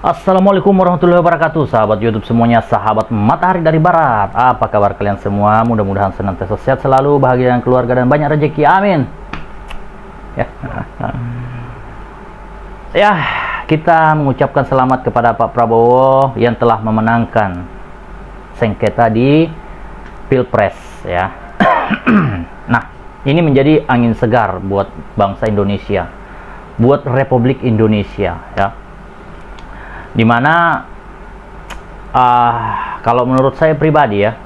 Assalamualaikum warahmatullahi wabarakatuh, sahabat YouTube semuanya, sahabat Matahari dari Barat. Apa kabar kalian semua? Mudah-mudahan senantiasa sehat selalu, bahagia dengan keluarga dan banyak rezeki. Amin. Ya. Ya, kita mengucapkan selamat kepada Pak Prabowo yang telah memenangkan sengketa di Pilpres ya. Nah, ini menjadi angin segar buat bangsa Indonesia, buat Republik Indonesia ya. Dimana kalau menurut saya pribadi ya,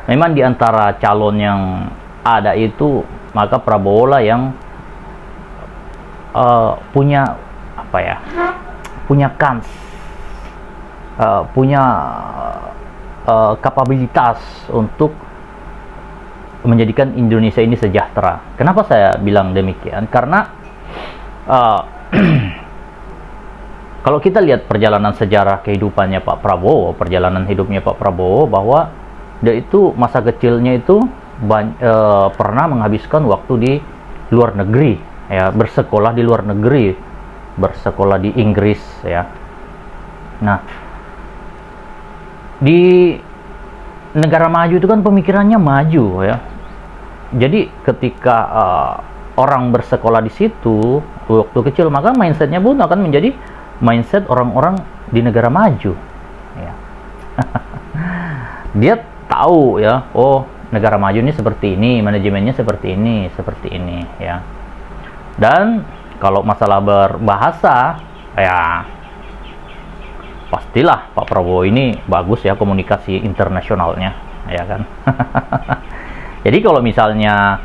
memang di antara calon yang ada itu, maka Prabowo lah yang punya apa ya, punya kans, punya kapabilitas untuk menjadikan Indonesia ini sejahtera. Kenapa saya bilang demikian? Karena kalau kita lihat perjalanan sejarah kehidupannya Pak Prabowo, perjalanan hidupnya Pak Prabowo, bahwa dia itu masa kecilnya itu pernah menghabiskan waktu di luar negeri, ya, bersekolah di luar negeri, bersekolah di Inggris, ya. Nah, di negara maju itu kan pemikirannya maju, ya. Jadi ketika orang bersekolah di situ waktu kecil, maka mindsetnya pun akan menjadi mindset orang-orang di negara maju ya. Dia tahu ya, oh negara maju ini seperti ini, manajemennya seperti ini ya. Dan kalau masalah berbahasa ya, pastilah Pak Prabowo ini bagus ya komunikasi internasionalnya ya kan. Jadi kalau misalnya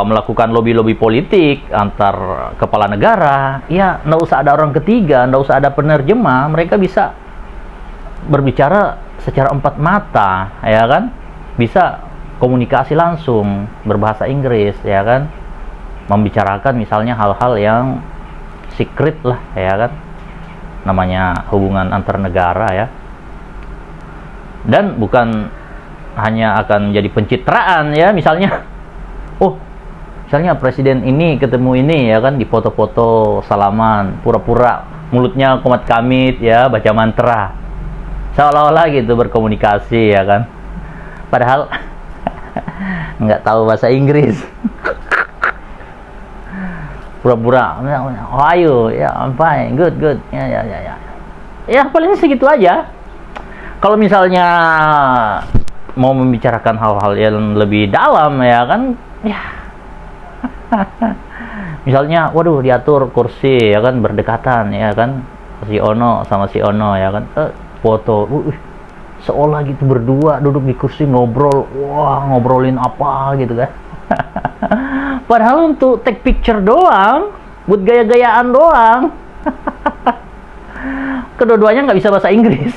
melakukan lobby-lobby politik antar kepala negara, ya nggak usah ada orang ketiga, nggak usah ada penerjemah, mereka bisa berbicara secara empat mata, ya kan, bisa komunikasi langsung berbahasa Inggris, ya kan, membicarakan misalnya hal-hal yang secret lah, ya kan, namanya hubungan antar negara ya, dan bukan hanya akan jadi pencitraan ya, misalnya oh, misalnya presiden ini ketemu ini ya kan, di foto-foto salaman, pura-pura mulutnya komat kamit ya, baca mantra, seolah-olah gitu berkomunikasi ya kan, padahal nggak tahu bahasa Inggris. Pura-pura, oh ayo ya, I'm fine, good ya paling segitu aja. Kalau misalnya mau membicarakan hal-hal yang lebih dalam ya kan, ya misalnya waduh diatur kursi ya kan, berdekatan ya kan, si Ono sama si Ono ya kan, foto seolah gitu berdua duduk di kursi ngobrol, wah ngobrolin apa gitu kan. Padahal untuk take picture doang, buat gaya-gayaan doang. Kedua-duanya nggak bisa bahasa Inggris.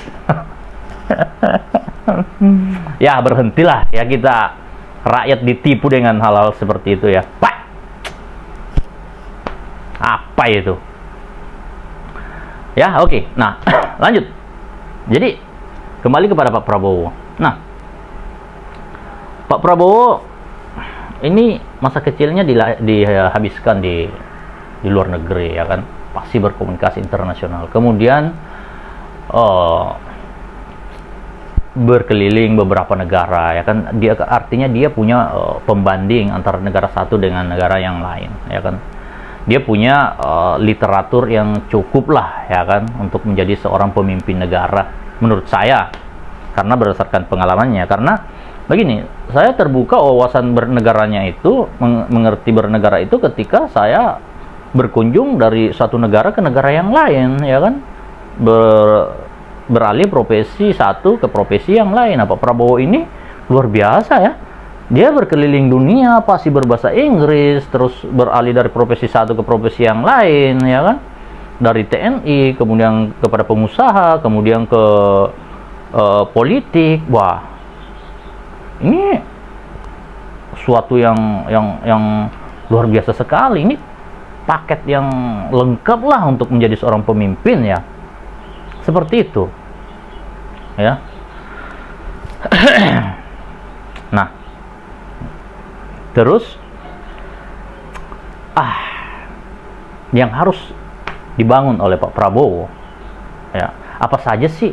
Ya berhentilah ya kita rakyat ditipu dengan hal-hal seperti itu ya. Pak, apa itu ya? Oke. Nah, lanjut. Jadi kembali kepada Pak Prabowo. Nah, Pak Prabowo ini masa kecilnya dihabiskan di luar negeri ya kan, pasti berkomunikasi internasional, kemudian berkeliling beberapa negara ya kan, dia artinya dia punya pembanding antara negara satu dengan negara yang lain ya kan, dia punya literatur yang cukup lah ya kan untuk menjadi seorang pemimpin negara menurut saya, karena berdasarkan pengalamannya. Karena begini, saya terbuka wawasan bernegaranya itu, mengerti bernegara itu ketika saya berkunjung dari satu negara ke negara yang lain ya kan, beralih profesi satu ke profesi yang lain. Pak Prabowo ini luar biasa ya, dia berkeliling dunia, pasti berbahasa Inggris, terus beralih dari profesi satu ke profesi yang lain ya kan, dari TNI kemudian kepada pengusaha, kemudian ke politik. Wah, ini suatu yang luar biasa sekali, ini paket yang lengkap lah untuk menjadi seorang pemimpin ya, seperti itu ya. Nah, terus yang harus dibangun oleh Pak Prabowo Ya, apa saja sih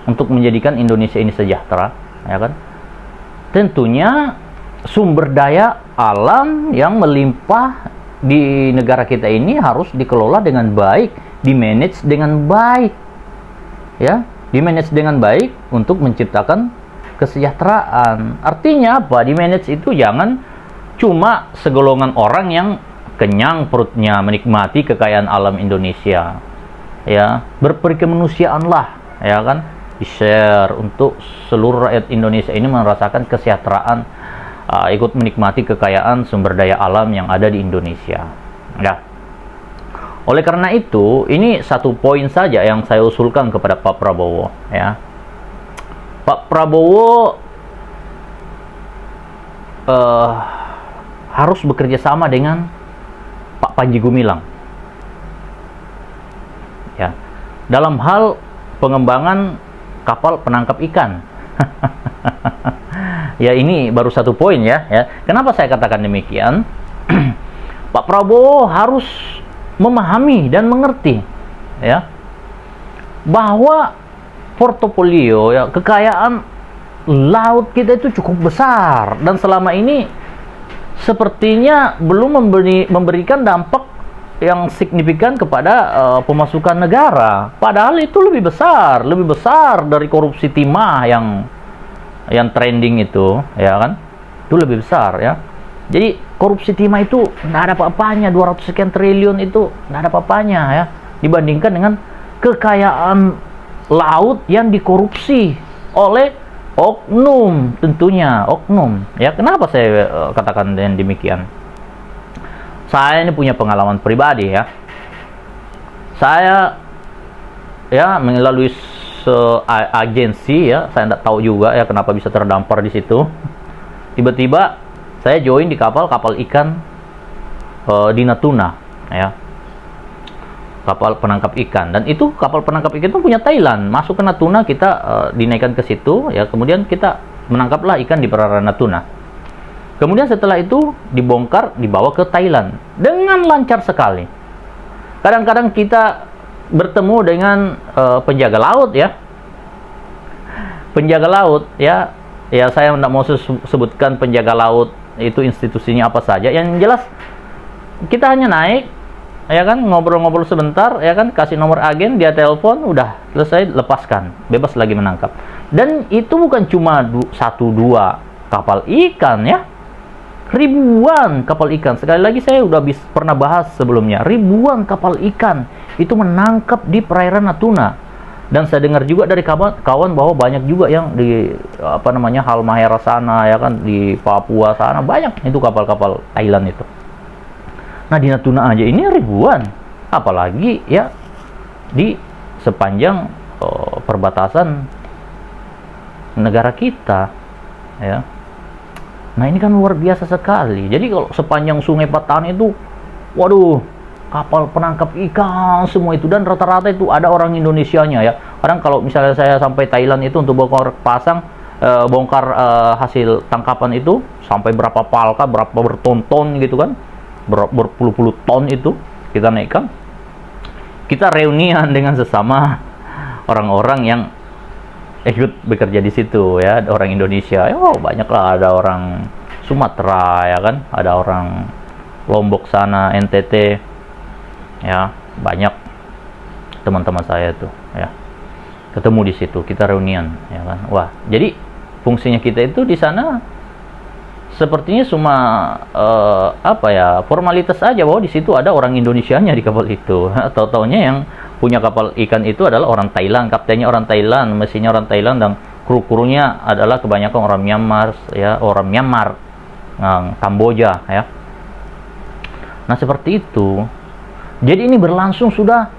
untuk menjadikan Indonesia ini sejahtera, ya kan? Tentunya sumber daya alam yang melimpah di negara kita ini harus dikelola dengan baik, di-manage dengan baik, ya, di-manage dengan baik untuk menciptakan kesejahteraan. Artinya apa? Di-manage itu jangan cuma segolongan orang yang kenyang perutnya menikmati kekayaan alam Indonesia, ya, berperikemanusiaanlah, ya kan, di-share untuk seluruh rakyat Indonesia ini merasakan kesejahteraan, ikut menikmati kekayaan sumber daya alam yang ada di Indonesia. Ya. Oleh karena itu, ini satu poin saja yang saya usulkan kepada Pak Prabowo, ya. Pak Prabowo harus bekerja sama dengan Pak Panji Gumilang, ya, dalam hal pengembangan kapal penangkap ikan. Ya, ini baru satu poin, ya. Kenapa saya katakan demikian? Pak Prabowo harus memahami dan mengerti, ya, bahwa portofolio, ya, kekayaan laut kita itu cukup besar dan selama ini sepertinya belum memberikan dampak yang signifikan kepada pemasukan negara. Padahal itu lebih besar dari korupsi timah yang trending itu, ya kan? Itu lebih besar, ya. Jadi korupsi timah itu nggak ada apa-apanya, 200 sekian triliun itu nggak ada apa-apanya, ya, dibandingkan dengan kekayaan laut yang dikorupsi oleh oknum, tentunya oknum. Ya, kenapa saya katakan dengan demikian? Saya ini punya pengalaman pribadi, ya. Saya, ya, melalui agensi, ya, saya tidak tahu juga, ya, kenapa bisa terdampar di situ. Tiba-tiba saya join di kapal ikan di Natuna, ya, kapal penangkap ikan. Dan itu kapal penangkap ikan itu punya Thailand. Masuk ke Natuna, kita dinaikkan ke situ, ya, kemudian kita menangkaplah ikan di perairan Natuna. Kemudian setelah itu dibongkar, dibawa ke Thailand dengan lancar sekali. Kadang-kadang kita bertemu dengan penjaga laut, ya. Penjaga laut, ya. Ya, saya tidak mau sebutkan penjaga laut itu institusinya apa saja. Yang jelas kita hanya naik, ya kan, ngobrol-ngobrol sebentar, ya kan, kasih nomor agen, dia telepon, udah selesai, lepaskan, bebas lagi menangkap. Dan itu bukan cuma 1-2 kapal ikan, ya, ribuan kapal ikan. Sekali lagi saya udah pernah bahas sebelumnya, ribuan kapal ikan itu menangkap di perairan Natuna. Dan saya dengar juga dari kawan bahwa banyak juga yang di Halmahera sana, ya kan, di Papua sana banyak itu kapal-kapal Thailand itu. Nah, di Natuna aja ini ribuan, apalagi, ya, di sepanjang perbatasan negara kita, ya. Nah, ini kan luar biasa sekali. Jadi kalau sepanjang Sungai Patani itu, waduh, kapal penangkap ikan semua itu, dan rata-rata itu ada orang Indonesianya, ya. Kadang kalau misalnya saya sampai Thailand itu untuk bongkar hasil tangkapan itu, sampai berapa palka, berapa berton-ton gitu kan, berpuluh-puluh ton itu kita naikkan. Kita reunian dengan sesama orang-orang yang ikut bekerja di situ, ya, orang Indonesia. Oh, banyaklah, ada orang Sumatera, ya kan, ada orang Lombok sana, NTT, ya, banyak teman-teman saya tuh, ya, ketemu di situ, kita reunian, ya kan. Wah, jadi fungsinya kita itu di sana sepertinya cuma formalitas aja, bahwa di situ ada orang Indonesianya di kapal itu. Tahu-taunya yang punya kapal ikan itu adalah orang Thailand, kaptennya orang Thailand, mesinnya orang Thailand, dan kru-krunya adalah kebanyakan orang Myanmar, ya, Kamboja, ya. Nah, seperti itu. Jadi ini berlangsung sudah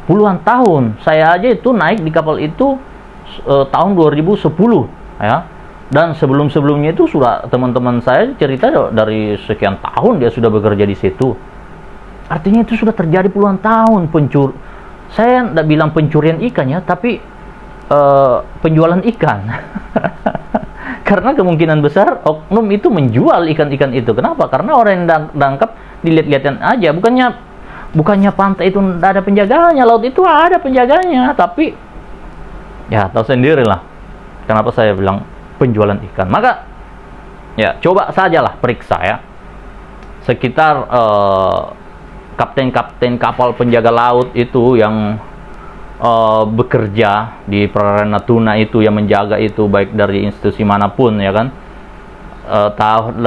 puluhan tahun. Saya aja itu naik di kapal itu tahun 2010, ya. Dan sebelum-sebelumnya itu sudah teman-teman saya cerita dari sekian tahun dia sudah bekerja di situ. Artinya itu sudah terjadi puluhan tahun saya tidak bilang pencurian ikan, ya, tapi penjualan ikan. Karena kemungkinan besar oknum itu menjual ikan-ikan itu. Kenapa? Karena orang yang tangkap dilihat-lihatin aja, bukannya pantai itu tidak ada penjaganya, laut itu ada penjaganya, tapi ya tahu sendirilah kenapa saya bilang penjualan ikan. Maka ya coba sajalah periksa ya sekitar kapten-kapten kapal penjaga laut itu yang bekerja di perairan Natuna itu, yang menjaga itu baik dari institusi manapun ya kan,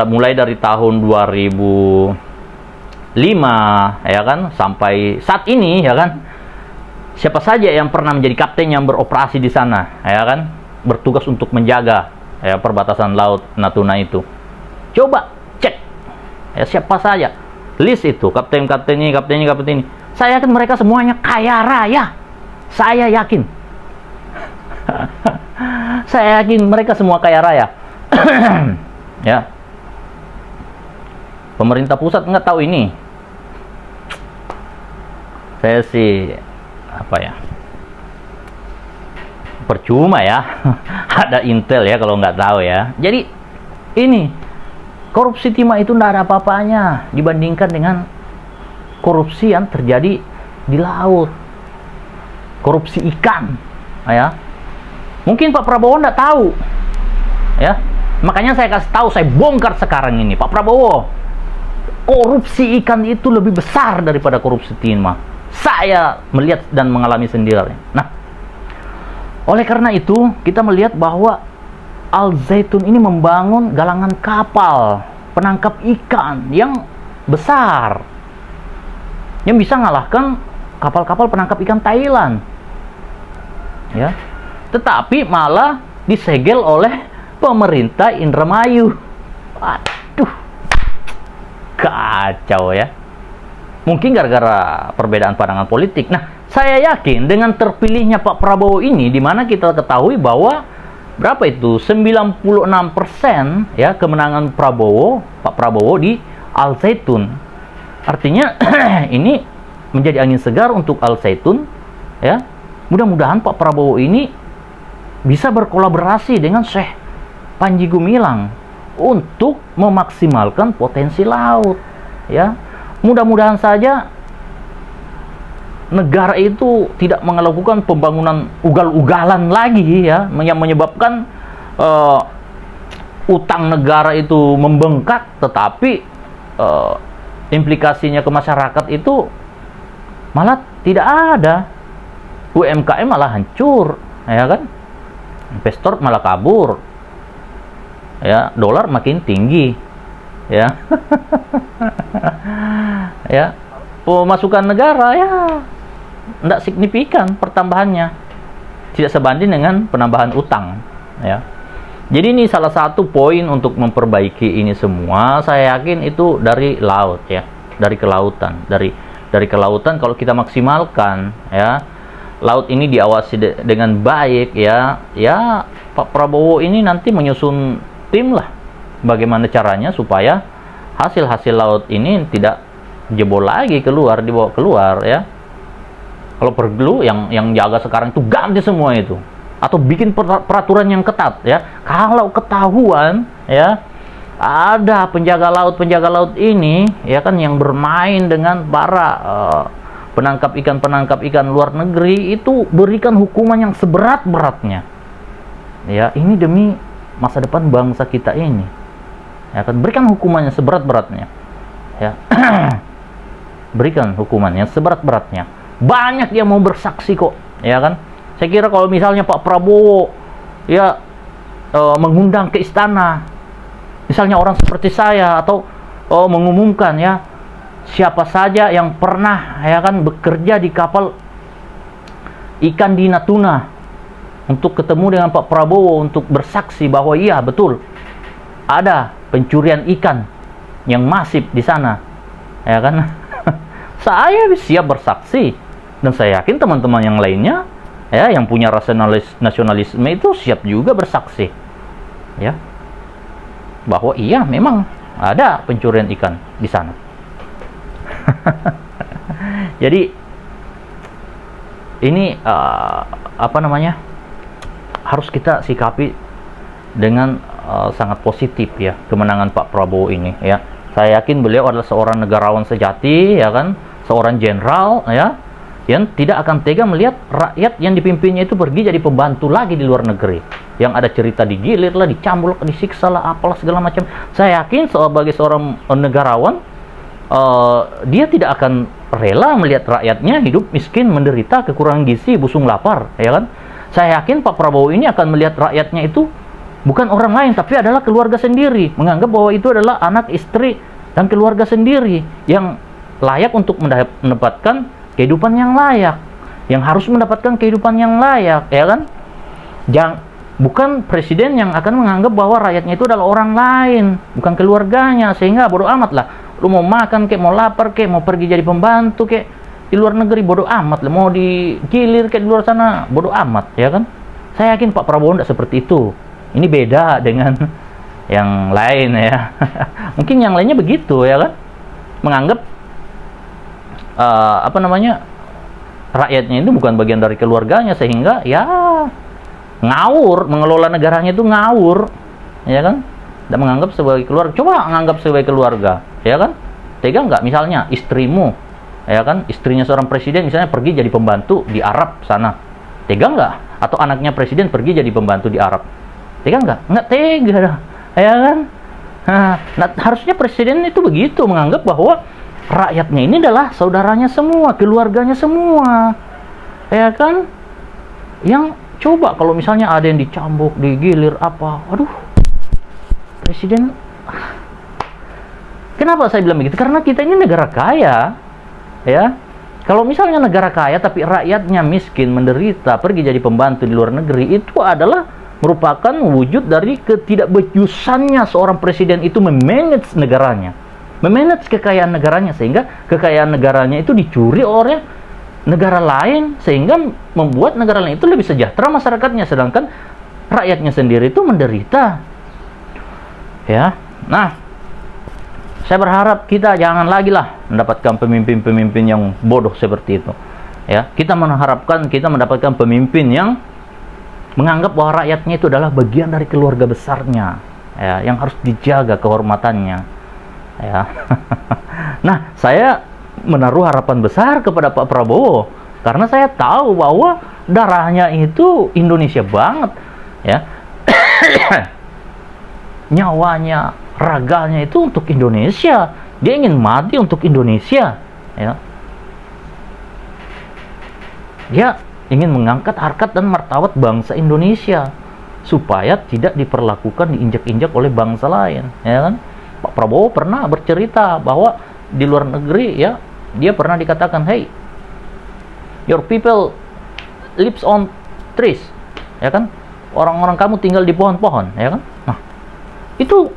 mulai dari tahun 2005 ya kan sampai saat ini ya kan, siapa saja yang pernah menjadi kapten yang beroperasi di sana ya kan, bertugas untuk menjaga ya perbatasan laut Natuna itu, coba cek ya siapa saja list itu, kapten ini. Saya yakin mereka semuanya kaya raya. Saya yakin. Saya yakin mereka semua kaya raya. Ya. Pemerintah pusat nggak tahu ini. Saya sih apa ya? Percuma ya. Ada intel ya kalau nggak tahu ya. Jadi ini korupsi timah itu nggak ada apa-apanya dibandingkan dengan korupsi yang terjadi di laut. Korupsi ikan ya. Mungkin Pak Prabowo nggak tahu ya, makanya saya kasih tahu, saya bongkar sekarang ini. Pak Prabowo, korupsi ikan itu lebih besar daripada korupsi timah. Saya melihat dan mengalami sendiri. Nah, oleh karena itu kita melihat bahwa Al Zaitun ini membangun galangan kapal penangkap ikan yang besar, yang bisa mengalahkan kapal-kapal penangkap ikan Thailand ya, tetapi malah disegel oleh pemerintah Indramayu. Aduh, kacau ya. Mungkin gara-gara perbedaan pandangan politik. Nah, saya yakin dengan terpilihnya Pak Prabowo ini, di mana kita ketahui bahwa berapa itu 96% ya kemenangan Pak Prabowo di Al Zaitun. Artinya ini menjadi angin segar untuk Al Zaitun ya. Mudah-mudahan Pak Prabowo ini bisa berkolaborasi dengan Syekh Panji Gumilang untuk memaksimalkan potensi laut ya. Mudah-mudahan saja negara itu tidak melakukan pembangunan ugal-ugalan lagi ya, yang menyebabkan utang negara itu membengkak, tetapi implikasinya ke masyarakat itu malah tidak ada. UMKM malah hancur ya kan, investor malah kabur ya, dolar makin tinggi ya. Ya, pemasukan negara ya tidak signifikan pertambahannya, tidak sebanding dengan penambahan utang ya. Jadi ini salah satu poin untuk memperbaiki ini semua. Saya yakin itu dari laut ya, dari kelautan, dari kelautan. Kalau kita maksimalkan ya, laut ini diawasi dengan baik ya, Pak Prabowo ini nanti menyusun tim lah bagaimana caranya supaya hasil-hasil laut ini tidak jebol lagi dibawa keluar ya. Kalau perlu yang jaga sekarang itu ganti semua itu, atau bikin peraturan yang ketat ya. Kalau ketahuan ya ada penjaga laut ini ya kan yang bermain dengan para penangkap ikan luar negeri, itu berikan hukuman yang seberat-beratnya ya. Ini demi masa depan bangsa kita ini ya kan, berikan hukumannya seberat-beratnya ya. Berikan hukumannya seberat-beratnya. Banyak yang mau bersaksi kok ya kan. Saya kira kalau misalnya Pak Prabowo ya mengundang ke istana misalnya orang seperti saya, atau mengumumkan ya siapa saja yang pernah ya kan bekerja di kapal ikan di Natuna, untuk ketemu dengan Pak Prabowo untuk bersaksi bahwa iya betul ada pencurian ikan yang masif di sana ya kan. Saya siap bersaksi, dan saya yakin teman-teman yang lainnya ya yang punya rasa nasionalisme itu siap juga bersaksi ya bahwa iya memang ada pencurian ikan di sana. Jadi ini harus kita sikapi dengan sangat positif ya kemenangan Pak Prabowo ini ya. Saya yakin beliau adalah seorang negarawan sejati ya kan, seorang jenderal ya, yang tidak akan tega melihat rakyat yang dipimpinnya itu pergi jadi pembantu lagi di luar negeri, yang ada cerita digilir lah, dicambuk, disiksa lah, apalah segala macam. Saya yakin sebagai seorang negarawan, dia tidak akan rela melihat rakyatnya hidup miskin, menderita, kekurangan gizi, busung lapar, ya kan? Saya yakin Pak Prabowo ini akan melihat rakyatnya itu bukan orang lain, tapi adalah keluarga sendiri, menganggap bahwa itu adalah anak, istri, dan keluarga sendiri yang layak untuk mendapatkan kehidupan yang layak, yang harus mendapatkan kehidupan yang layak, ya kan? Bukan presiden yang akan menganggap bahwa rakyatnya itu adalah orang lain, bukan keluarganya, sehingga bodo amat lah. Lu mau makan kek, mau lapar kek, mau pergi jadi pembantu kek di luar negeri, bodo amat lah. Mau digilir kek di luar sana, bodo amat, ya kan? Saya yakin Pak Prabowo tidak seperti itu. Ini beda dengan yang lain ya. Mungkin yang lainnya begitu, ya kan? Menganggap rakyatnya itu bukan bagian dari keluarganya, sehingga ya ngawur, mengelola negaranya itu ngawur, ya kan? Dan menganggap sebagai keluarga. Coba menganggap sebagai keluarga, ya kan? Tega nggak misalnya istrimu, ya kan, istrinya seorang presiden misalnya pergi jadi pembantu di Arab sana, tega nggak? Atau anaknya presiden pergi jadi pembantu di Arab, tega nggak? Nggak tega, ya kan? Nah, harusnya presiden itu begitu, menganggap bahwa rakyatnya ini adalah saudaranya semua, keluarganya semua, ya kan? Yang coba kalau misalnya ada yang dicambuk, digilir apa, aduh, presiden. Kenapa saya bilang begitu? Karena kita ini negara kaya, ya. Kalau misalnya negara kaya tapi rakyatnya miskin, menderita, pergi jadi pembantu di luar negeri, itu adalah merupakan wujud dari ketidakbecusannya seorang presiden itu memanage negaranya, memanage kekayaan negaranya, sehingga kekayaan negaranya itu dicuri oleh negara lain, sehingga membuat negara lain itu lebih sejahtera masyarakatnya, sedangkan rakyatnya sendiri itu menderita, ya. Nah, saya berharap kita jangan lagi lah mendapatkan pemimpin-pemimpin yang bodoh seperti itu, ya. Kita mendapatkan pemimpin yang menganggap bahwa rakyatnya itu adalah bagian dari keluarga besarnya, ya, yang harus dijaga kehormatannya, ya. Nah, saya menaruh harapan besar kepada Pak Prabowo karena saya tahu bahwa darahnya itu Indonesia banget, ya. Nyawanya, raganya itu untuk Indonesia. Dia ingin mati untuk Indonesia, ya. Dia ingin mengangkat harkat dan martabat bangsa Indonesia supaya tidak diperlakukan, diinjak-injak oleh bangsa lain, ya kan? Pak Prabowo pernah bercerita bahwa di luar negeri, ya, dia pernah dikatakan, hey, your people lives on trees, ya kan? Orang-orang kamu tinggal di pohon-pohon, ya kan? Nah, itu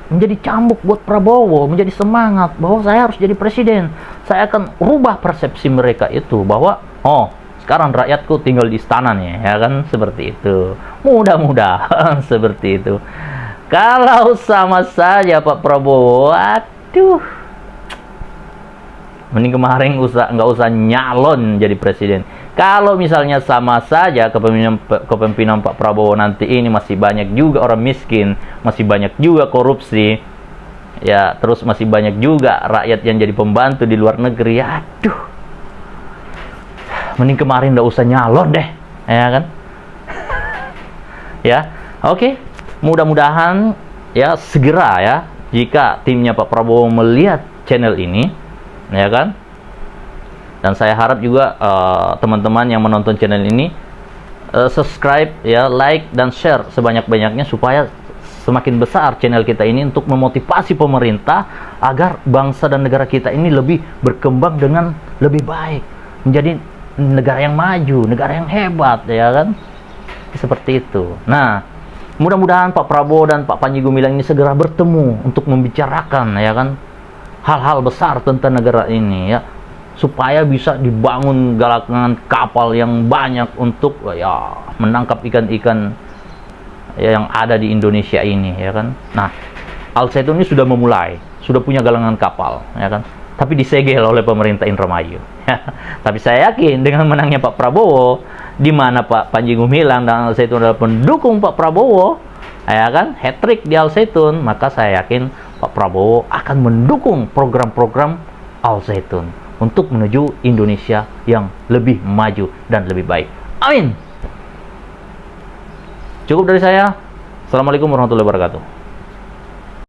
menjadi cambuk buat Prabowo, menjadi semangat bahwa saya harus jadi presiden. Saya akan rubah persepsi mereka itu bahwa, oh, sekarang rakyatku tinggal di istana nih, ya kan? Seperti itu. Mudah-mudahan seperti itu. Kalau sama saja Pak Prabowo, aduh, mending kemarin nggak usah nyalon jadi presiden. Kalau misalnya sama saja kepemimpinan Pak Prabowo nanti ini masih banyak juga orang miskin, masih banyak juga korupsi, ya, terus masih banyak juga rakyat yang jadi pembantu di luar negeri, aduh, mending kemarin nggak usah nyalon deh, ya kan? Ya, oke. Mudah-mudahan ya segera, ya, jika timnya Pak Prabowo melihat channel ini, ya kan? Dan saya harap juga teman-teman yang menonton channel ini subscribe, ya, like dan share sebanyak-banyaknya supaya semakin besar channel kita ini untuk memotivasi pemerintah agar bangsa dan negara kita ini lebih berkembang dengan lebih baik, menjadi negara yang maju, negara yang hebat, ya kan? Seperti itu. Nah, mudah-mudahan Pak Prabowo dan Pak Panji Gumilang ini segera bertemu untuk membicarakan, ya kan, hal-hal besar tentang negara ini, ya, supaya bisa dibangun galangan kapal yang banyak untuk, ya, menangkap ikan-ikan, ya, yang ada di Indonesia ini, ya kan. Nah, Al Zaitun ini sudah memulai, sudah punya galangan kapal, ya kan, tapi disegel oleh pemerintah Indramayu. Tapi saya yakin dengan menangnya Pak Prabowo, di mana Pak Panji Gumilang dan Al Zaitun adalah pendukung Pak Prabowo, ya kan, hat-trick di Al Zaitun, maka saya yakin Pak Prabowo akan mendukung program-program Al Zaitun, untuk menuju Indonesia yang lebih maju dan lebih baik. Amin. Cukup dari saya. Assalamualaikum warahmatullahi wabarakatuh.